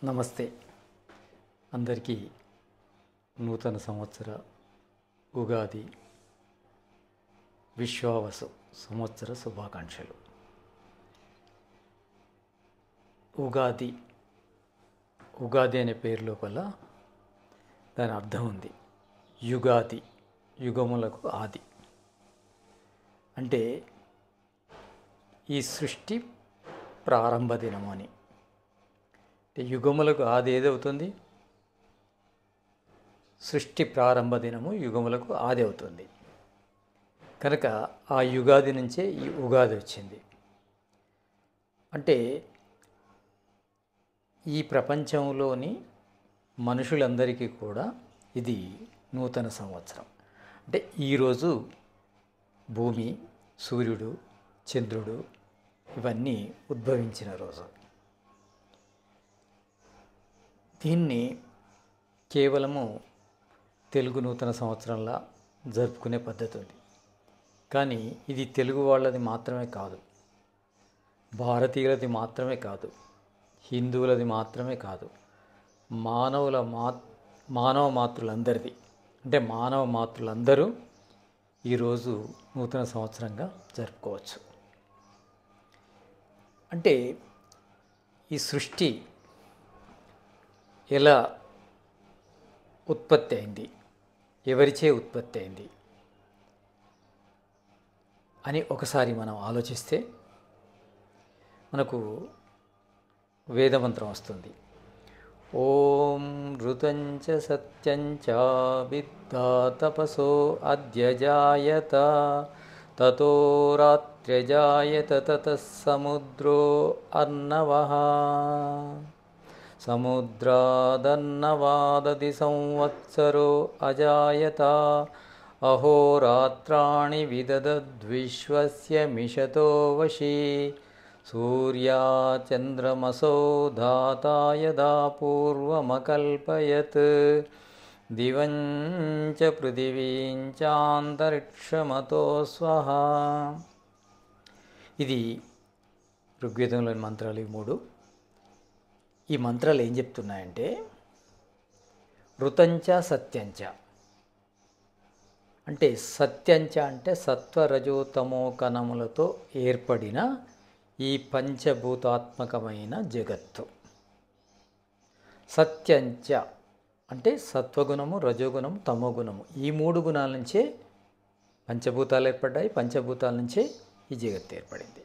నమస్తే అందరికీ నూతన సంవత్సర ఉగాది విశ్వావసు సంవత్సర శుభాకాంక్షలు. ఉగాది అనే పేరు లోపల దాని అర్థం ఉంది. యుగాది, యుగములకు ఆది. అంటే ఈ సృష్టి ప్రారంభ దినం అని. యుగములకు ఆది ఏదవుతుంది? సృష్టి ప్రారంభ దినము యుగములకు ఆది అవుతుంది. కనుక ఆ యుగాది నుంచే ఈ ఉగాది వచ్చింది. అంటే ఈ ప్రపంచంలోని మనుషులందరికీ కూడా ఇది నూతన సంవత్సరం. అంటే ఈరోజు భూమి, సూర్యుడు, చంద్రుడు ఇవన్నీ ఉద్భవించిన రోజు. దీన్ని కేవలము తెలుగు నూతన సంవత్సరంలా జరుపుకునే పద్ధతి ఉంది. కానీ ఇది తెలుగు వాళ్ళది మాత్రమే కాదు, భారతీయులది మాత్రమే కాదు, హిందువులది మాత్రమే కాదు, మానవ మాతృలందరిది. అంటే మానవ మాతృలందరూ ఈరోజు నూతన సంవత్సరంగా జరుపుకోవచ్చు. అంటే ఈ సృష్టి ఎలా ఉత్పత్తి అయింది, ఎవరిచే ఉత్పత్తి అయింది అని ఒకసారి మనం ఆలోచిస్తే మనకు వేదమంత్రం వస్తుంది. ఓం ఋతంచ సత్యంచ విద్దా తపసో అద్యజాయత తతో రాత్ర్యజాయత తతః సముద్రో అర్ణవః సముద్రాదన్నవాదది సంవత్సరో అజాయత అహోరాత్రాణి విదదద్విశ్వస్య మిషతో వశీ సూర్యాచంద్రమసో ధాతా యదా పూర్వమకల్పయత్ దివం చ పృథివీం చాంతరిక్షమతో స్వః. ఇది ఋగ్వేదంలోని మంత్రాలు ఈ మూడు. ఈ మంత్రాలు ఏం చెప్తున్నాయంటే ఋతంచ సత్యంచ అంటే సత్యంచ అంటే సత్వరజోతమో కణములతో ఏర్పడిన ఈ పంచభూతాత్మకమైన జగత్తు. సత్యంచ అంటే సత్వగుణము, రజోగుణము, తమోగుణము, ఈ మూడు గుణాల నుంచే పంచభూతాలు ఏర్పడ్డాయి. పంచభూతాల నుంచే ఈ జగత్తు ఏర్పడింది.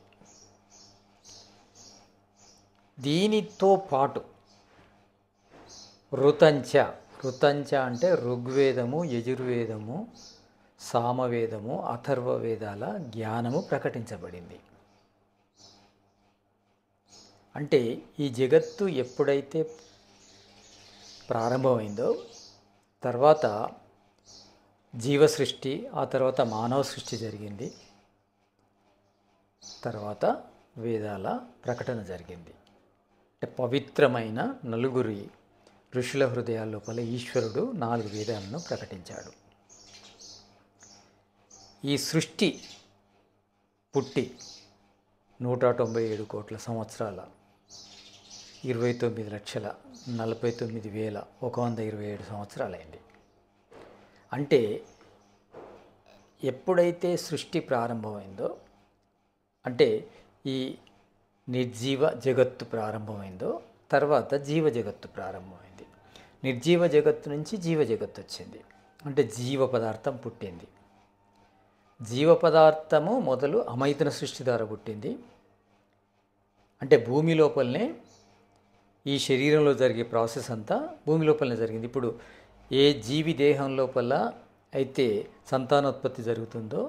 దీనితో పాటు ఋతంచ అంటే ఋగ్వేదము, యజుర్వేదము, సామవేదము, అథర్వవేదాల జ్ఞానము ప్రకటించబడింది. అంటే ఈ జగత్తు ఎప్పుడైతే ప్రారంభమైందో తర్వాత జీవ సృష్టి, ఆ తర్వాత మానవ సృష్టి జరిగింది, తర్వాత వేదాల ప్రకటన జరిగింది. అంటే పవిత్రమైన నలుగురి ఋషుల హృదయాల లోపల ఈశ్వరుడు 4 వేదాలను ప్రకటించాడు. ఈ సృష్టి పుట్టి 197 కోట్ల సంవత్సరాల 29,49,127 సంవత్సరాలైంది. అంటే ఎప్పుడైతే సృష్టి ప్రారంభమైందో, అంటే ఈ నిర్జీవ జగత్తు ప్రారంభమైందో తర్వాత జీవ జగత్తు ప్రారంభమైంది. నిర్జీవ జగత్తు నుంచి జీవ జగత్తు వచ్చింది. అంటే జీవ పదార్థం పుట్టింది. జీవ పదార్థము మొదలు అమైతన సృష్టి ద్వారా పుట్టింది. అంటే భూమి లోపలనే ఈ శరీరంలో జరిగే ప్రాసెస్ అంతా భూమి లోపలనే జరిగింది. ఇప్పుడు ఏ జీవి దేహం లోపల అయితే సంతానోత్పత్తి జరుగుతుందో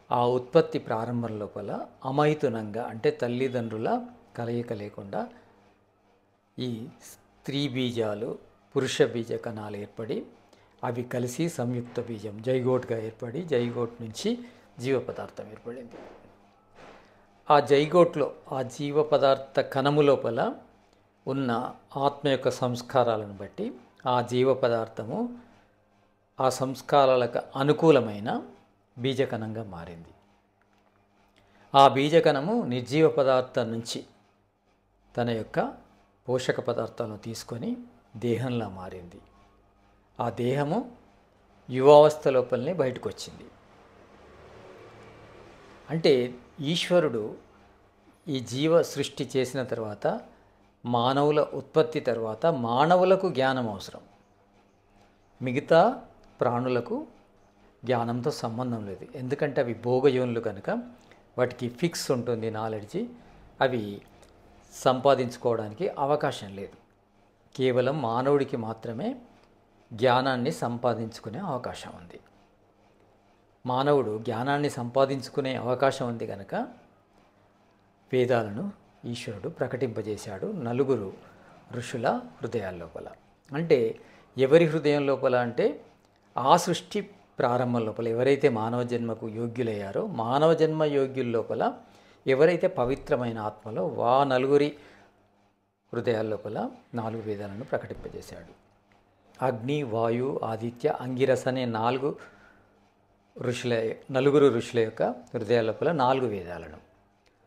ఆ ఉత్పత్తి ప్రారంభం లోపల అమైతునంగా అంటే తల్లిదండ్రుల కలయిక లేకుండా ఈ స్త్రీ బీజాలు, పురుష బీజ కణాలు ఏర్పడి అవి కలిసి సంయుక్త బీజం జైగోట్గా ఏర్పడి జైగోట్ నుంచి జీవ పదార్థం ఏర్పడింది. ఆ జైగోట్లో ఆ జీవ పదార్థ కణము లోపల ఉన్న ఆత్మ యొక్క సంస్కారాలను బట్టి ఆ జీవ పదార్థము ఆ సంస్కారాలకు అనుకూలమైన బీజకణంగా మారింది. ఆ బీజకణము నిర్జీవ పదార్థం నుంచి తన యొక్క పోషక పదార్థాలను తీసుకొని దేహంలా మారింది. ఆ దేహము యువావస్థ లోపలనే బయటకు వచ్చింది. అంటే ఈశ్వరుడు ఈ జీవ సృష్టి చేసిన తర్వాత మానవుల ఉత్పత్తి తర్వాత మానవులకు జ్ఞానం అవసరం. మిగతా ప్రాణులకు జ్ఞానంతో సంబంధం లేదు. ఎందుకంటే అవి భోగయోనులు కనుక వాటికి ఫిక్స్ ఉంటుంది నాలెడ్జి. అవి సంపాదించుకోవడానికి అవకాశం లేదు. కేవలం మానవుడికి మాత్రమే జ్ఞానాన్ని సంపాదించుకునే అవకాశం ఉంది. మానవుడు జ్ఞానాన్ని సంపాదించుకునే అవకాశం ఉంది కనుక వేదాలను ఈశ్వరుడు ప్రకటింపజేశాడు నలుగురు ఋషుల హృదయాల లోపల. అంటే ఎవరి హృదయం లోపల అంటే ఆ సృష్టి ప్రారంభం లోపల ఎవరైతే మానవ జన్మకు యోగ్యులయ్యారో మానవ జన్మ యోగ్యుల లోపల ఎవరైతే పవిత్రమైన ఆత్మలో నలుగురి హృదయాల లోపల 4 వేదాలను ప్రకటింపజేశాడు. అగ్ని, వాయు, ఆదిత్య, అంగిరస అనే నలుగురు ఋషుల యొక్క హృదయాల లోపల 4 వేదాలను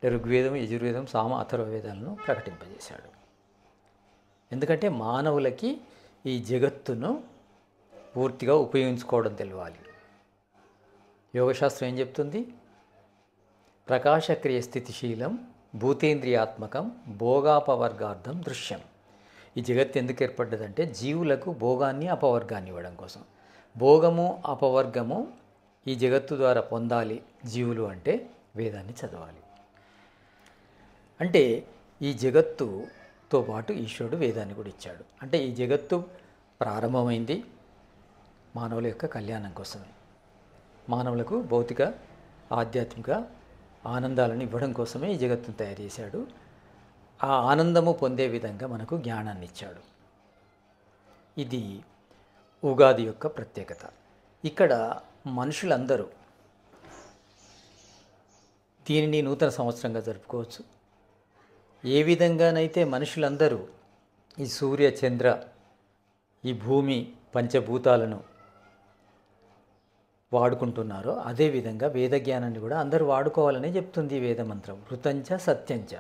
ఋగ్వేదం, యజుర్వేదం, సామ, అథర్వ వేదాలను ప్రకటింపజేశాడు. ఎందుకంటే మానవులకి ఈ జగత్తును పూర్తిగా ఉపయోగించుకోవడం తెలియాలి. యోగశాస్త్రం ఏం చెప్తుంది? ప్రకాశక్రియ స్థితిశీలం భూతేంద్రియాత్మకం భోగాపవర్గార్థం దృశ్యం. ఈ జగత్తు ఎందుకు ఏర్పడ్డదంటే జీవులకు భోగాన్ని అపవర్గాన్ని ఇవ్వడం కోసం. భోగము అపవర్గము ఈ జగత్తు ద్వారా పొందాలి జీవులు అంటే వేదాన్ని చదవాలి. అంటే ఈ జగత్తుతో పాటు ఈశ్వరుడు వేదాన్ని కూడా ఇచ్చాడు. అంటే ఈ జగత్తు ప్రారంభమైంది మానవుల యొక్క కళ్యాణం కోసమే. మానవులకు భౌతిక ఆధ్యాత్మిక ఆనందాలను ఇవ్వడం కోసమే ఈ జగత్తును తయారు చేశాడు. ఆ ఆనందము పొందే విధంగా మనకు జ్ఞానాన్ని ఇచ్చాడు. ఇది ఉగాది యొక్క ప్రత్యేకత. ఇక్కడ మనుషులందరూ దీనిని నూతన సంవత్సరంగా జరుపుకోవచ్చు. ఏ విధంగానైతే మనుషులందరూ ఈ సూర్య, చంద్ర, ఈ భూమి, పంచభూతాలను వాడుకుంటున్నారో అదేవిధంగా వేద జ్ఞానాన్ని కూడా అందరూ వాడుకోవాలని చెప్తుంది ఈ వేదమంత్రం. ఋతంచ సత్యంచ.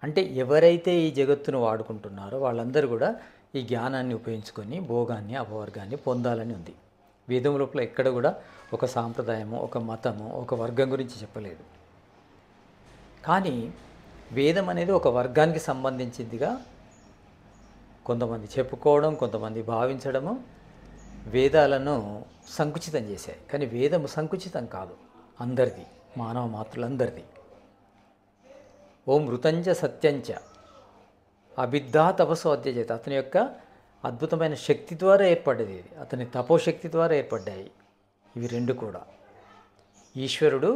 అంటే ఎవరైతే ఈ జగత్తును వాడుకుంటున్నారో వాళ్ళందరూ కూడా ఈ జ్ఞానాన్ని ఉపయోగించుకొని భోగాన్ని అపవర్గాన్ని పొందాలని ఉంది. వేదం లోపల ఎక్కడ కూడా ఒక సాంప్రదాయము, ఒక మతము, ఒక వర్గం గురించి చెప్పలేదు. కానీ వేదం అనేది ఒక వర్గానికి సంబంధించిందిగా కొంతమంది చెప్పుకోవడం, కొంతమంది భావించడము వేదాలను సంకుచితం చేశాయి. కానీ వేదము సంకుచితం కాదు, అందరిది, మానవ మాతృలందరిది. ఓం ఋతంచ సత్యంచ అభిద్ధా తపస్సు అధ్యచేత. అతని యొక్క అద్భుతమైన శక్తి ద్వారా ఏర్పడ్డది ఇది. అతని తపోశక్తి ద్వారా ఏర్పడ్డాయి ఇవి రెండు కూడా. ఈశ్వరుడు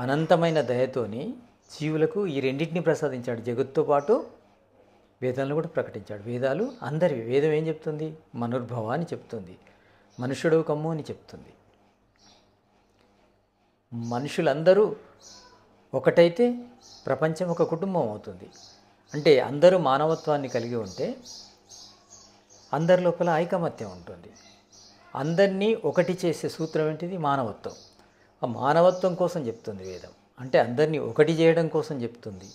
అనంతమైన దయతోని జీవులకు ఈ రెండింటిని ప్రసాదించాడు. జగత్తుతో పాటు వేదాలను కూడా ప్రకటించాడు. వేదాలు అందరివి. వేదం ఏం చెప్తుంది? మనుర్భవ అని చెప్తుంది, మనుష్యుడు కమ్ము అని చెప్తుంది. మనుషులందరూ ఒకటైతే ప్రపంచం ఒక కుటుంబం అవుతుంది. అంటే అందరూ మానవత్వాన్ని కలిగి ఉంటే అందరి లోపల ఐకమత్యం ఉంటుంది. అందరినీ ఒకటి చేసే సూత్రం ఏంటిది? మానవత్వం. ఆ మానవత్వం కోసం చెప్తుంది వేదం. అంటే అందరినీ ఒకటి చేయడం కోసం చెప్తుంది.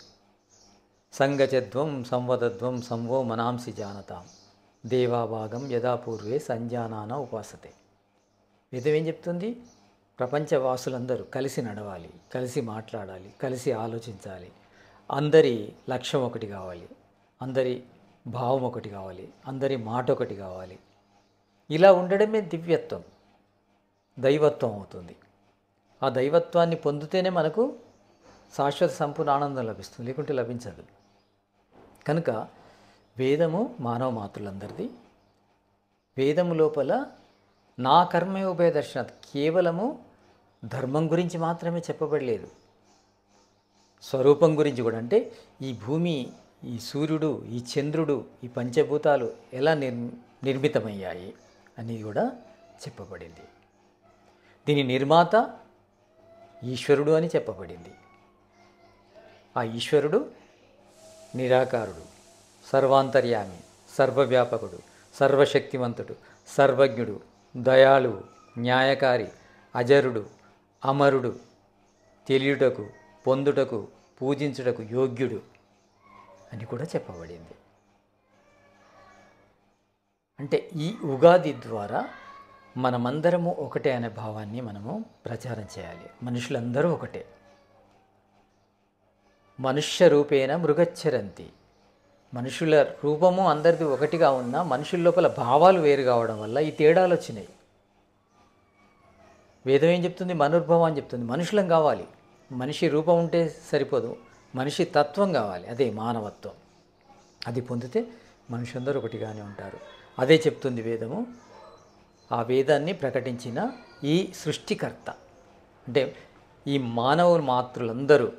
సంగచధ్వం సంవదధ్వం సంవో మనాంసి జానతాం దేవాభాగం యథాపూర్వే సంజానాన ఉపాసతే. వేదం ఏం చెప్తుంది? ప్రపంచవాసులందరూ కలిసి నడవాలి, కలిసి మాట్లాడాలి, కలిసి ఆలోచించాలి. అందరి లక్ష్యం ఒకటి కావాలి, అందరి భావం ఒకటి కావాలి, అందరి మాట ఒకటి కావాలి. ఇలా ఉండడమే దివ్యత్వం, దైవత్వం అవుతుంది. ఆ దైవత్వాన్ని పొందితేనే మనకు శాశ్వత సంపూర్ణ ఆనందం లభిస్తుంది, లేకుంటే లభించదు. కనుక వేదము మానవ మాతృలందరిది. వేదము లోపల నా కర్మయోభయ దర్శనాత్ కేవలము ధర్మం గురించి మాత్రమే చెప్పబడలేదు, స్వరూపం గురించి కూడా. అంటే ఈ భూమి, ఈ సూర్యుడు, ఈ చంద్రుడు, ఈ పంచభూతాలు ఎలా నిర్మితమయ్యాయి అని కూడా చెప్పబడింది. దీని నిర్మాత ఈశ్వరుడు అని చెప్పబడింది. ఆ ఈశ్వరుడు నిరాకారుడు, సర్వాంతర్యామి, సర్వవ్యాపకుడు, సర్వశక్తివంతుడు, సర్వజ్ఞుడు, దయాళువు, న్యాయకారి, అజరుడు, అమరుడు, తెలియుటకు, పొందుటకు, పూజించుటకు యోగ్యుడు. అని కూడా చెప్పబడింది. అంటే ఈ ఉగాది ద్వారా మనమందరము ఒకటే అనే భావాన్ని మనము ప్రచారం చేయాలి. మనుషులందరూ ఒకటే. మనుష్య రూపేణ మృగచ్చరంతి. మనుషుల రూపము అందరిది ఒకటిగా ఉన్నా మనుషుల లోపల భావాలు వేరు కావడం వల్ల ఈ తేడాలు వచ్చినాయి. వేదం ఏం చెప్తుంది? మనుర్భవం అని చెప్తుంది. మనుషులం కావాలి. మనిషి రూపం ఉంటే సరిపోదు, మనిషి తత్వం కావాలి. అదే మానవత్వం. అది పొందితే మనుషులందరూ ఒకటిగానే ఉంటారు. అదే చెప్తుంది వేదము. ఆ వేదాన్ని ప్రకటించిన ఈ సృష్టికర్త, అంటే ఈ మానవ మాతృలందరూ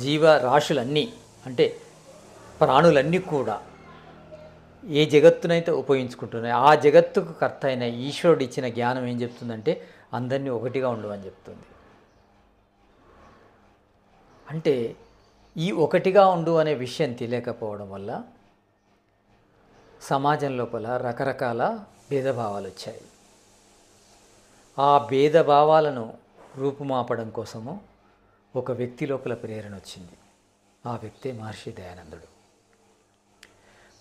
జీవరాశులన్నీ, అంటే ప్రాణులన్నీ కూడా ఏ జగత్తునైతే ఉపయోగించుకుంటున్నాయి ఆ జగత్తుకు కర్త అయిన ఈశ్వరుడు ఇచ్చిన జ్ఞానం ఏం చెప్తుందంటే అందరినీ ఒకటిగా ఉండవని చెప్తుంది. అంటే ఈ ఒకటిగా ఉండు అనే విషయం తెలియకపోవడం వల్ల సమాజం లోపల రకరకాల భేదభావాలు వచ్చాయి. ఆ భేదభావాలను రూపుమాపడం కోసము ఒక వ్యక్తి లోపల ప్రేరణ వచ్చింది. ఆ వ్యక్తే మహర్షి దయానందుడు.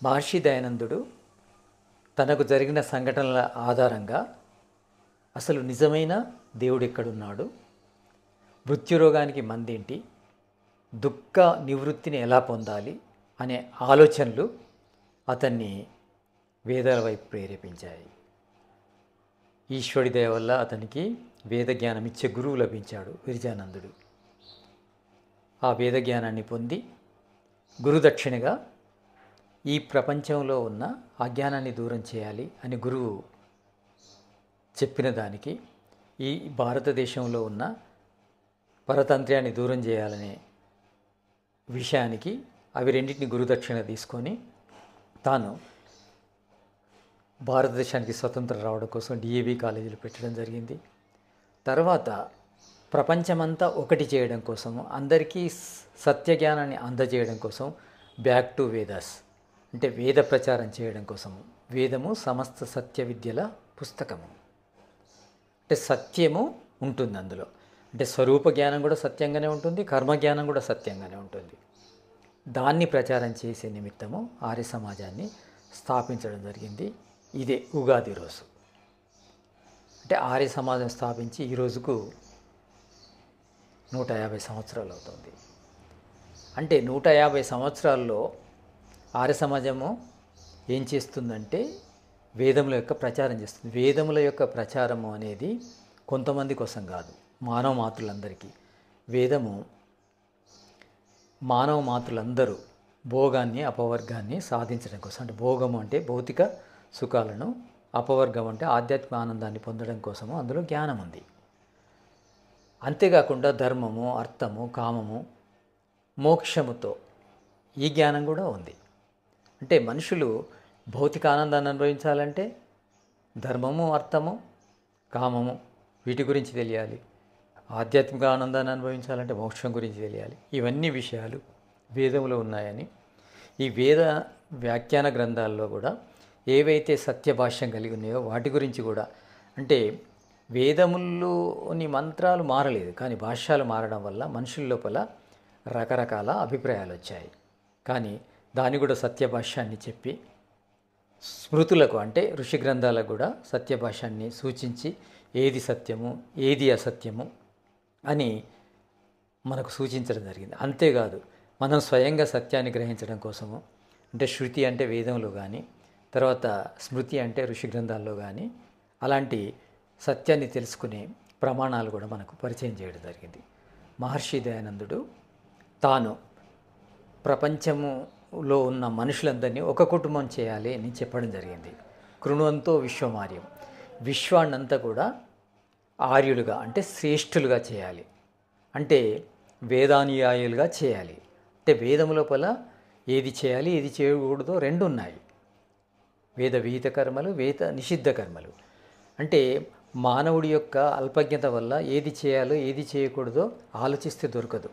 మహర్షి దయానందుడు తనకు జరిగిన సంఘటనల ఆధారంగా అసలు నిజమైన దేవుడు ఎక్కడున్నాడు, మృత్యురోగానికి మందేంటి, దుఃఖ నివృత్తిని ఎలా పొందాలి అనే ఆలోచనలు అతన్ని వేదాల వైపు ప్రేరేపించాయి. ఈశ్వరుడి దయ వల్ల అతనికి వేద జ్ఞానం ఇచ్చే గురువు లభించాడు, విరజానందుడు. ఆ వేద జ్ఞానాన్ని పొంది గురుదక్షిణగా ఈ ప్రపంచంలో ఉన్న అజ్ఞానాన్ని దూరం చేయాలి అని గురువు చెప్పిన దానికి, ఈ భారతదేశంలో ఉన్న పరతంత్ర్యాన్ని దూరం చేయాలనే విషయానికి అవి రెండింటిని గురుదక్షిణ తీసుకొని తాను భారతదేశానికి స్వతంత్రం రావడం కోసం డిఏవి కాలేజీలు పెట్టడం జరిగింది. తర్వాత ప్రపంచమంతా ఒకటి చేయడం కోసము, అందరికీ సత్యజ్ఞానాన్ని అందజేయడం కోసం బ్యాక్ టు వేదాస్, అంటే వేద ప్రచారం చేయడం కోసము. వేదము సమస్త సత్య విద్యల పుస్తకము. అంటే సత్యము ఉంటుంది అందులో. అంటే స్వరూప జ్ఞానం కూడా సత్యంగానే ఉంటుంది, కర్మజ్ఞానం కూడా సత్యంగానే ఉంటుంది. దాన్ని ప్రచారం చేసే నిమిత్తము ఆర్య సమాజాన్ని స్థాపించడం జరిగింది. ఇదే ఉగాది రోజు. అంటే ఆర్య సమాజం స్థాపించి ఈ రోజుకు 150 సంవత్సరాలు అవుతుంది. అంటే 150 సంవత్సరాల్లో ఆర్య సమాజము ఏం చేస్తుందంటే వేదముల యొక్క ప్రచారం చేస్తుంది. వేదముల యొక్క ప్రచారము అనేది కొంతమంది కోసం కాదు, మానవ మాతృలందరికీ. వేదము మానవ మాతృలందరూ భోగాన్ని అపవర్గాన్ని సాధించడం కోసం, అంటే భోగము అంటే భౌతిక సుఖాలను, అపవర్గం అంటే ఆధ్యాత్మిక ఆనందాన్ని పొందడం కోసము అందులో జ్ఞానం ఉంది. అంతేకాకుండా ధర్మము, అర్థము, కామము, మోక్షముతో ఈ జ్ఞానం కూడా ఉంది. అంటే మనుషులు భౌతిక ఆనందాన్ని అనుభవించాలంటే ధర్మము, అర్థము, కామము వీటి గురించి తెలియాలి. ఆధ్యాత్మిక ఆనందాన్ని అనుభవించాలంటే మోక్షం గురించి తెలియాలి. ఇవన్నీ విషయాలు వేదంలో ఉన్నాయని ఈ వేద వ్యాఖ్యాన గ్రంథాల్లో కూడా ఏవైతే సత్యభాష్యం కలిగి ఉన్నాయో వాటి గురించి కూడా, అంటే వేదముల్లోని మంత్రాలు మారలేదు కానీ భాష్యాలు మారడం వల్ల మనుషుల లోపల రకరకాల అభిప్రాయాలు వచ్చాయి. కానీ దాన్ని కూడా సత్యభాష్యాన్ని చెప్పి స్మృతులకు, అంటే ఋషి గ్రంథాలకు కూడా సత్యభాష్యాన్ని సూచించి ఏది సత్యము ఏది అసత్యము అని మనకు సూచించడం జరిగింది. అంతేకాదు మనం స్వయంగా సత్యాన్ని గ్రహించడం కోసము, అంటే శృతి అంటే వేదంలో కానీ, తర్వాత స్మృతి అంటే ఋషి గ్రంథాల్లో కానీ అలాంటి సత్యాన్ని తెలుసుకునే ప్రమాణాలు కూడా మనకు పరిచయం చేయడం జరిగింది. మహర్షి దయానందుడు తాను ప్రపంచములో ఉన్న మనుషులందరినీ ఒక కుటుంబం చేయాలి అని చెప్పడం జరిగింది. కృణువంతో విశ్వమార్యం, విశ్వాన్నంతా కూడా ఆర్యులుగా అంటే శ్రేష్ఠులుగా చేయాలి, అంటే వేదానుయాయులుగా చేయాలి. అంటే వేదము లోపల ఏది చేయాలి ఏది చేయకూడదో రెండు ఉన్నాయి. వేద విహిత కర్మలు, వేద నిషిద్ధ కర్మలు. అంటే మానవుడి యొక్క అల్పజ్ఞత వల్ల ఏది చేయాలో ఏది చేయకూడదో ఆలోచిస్తే దొరకదు.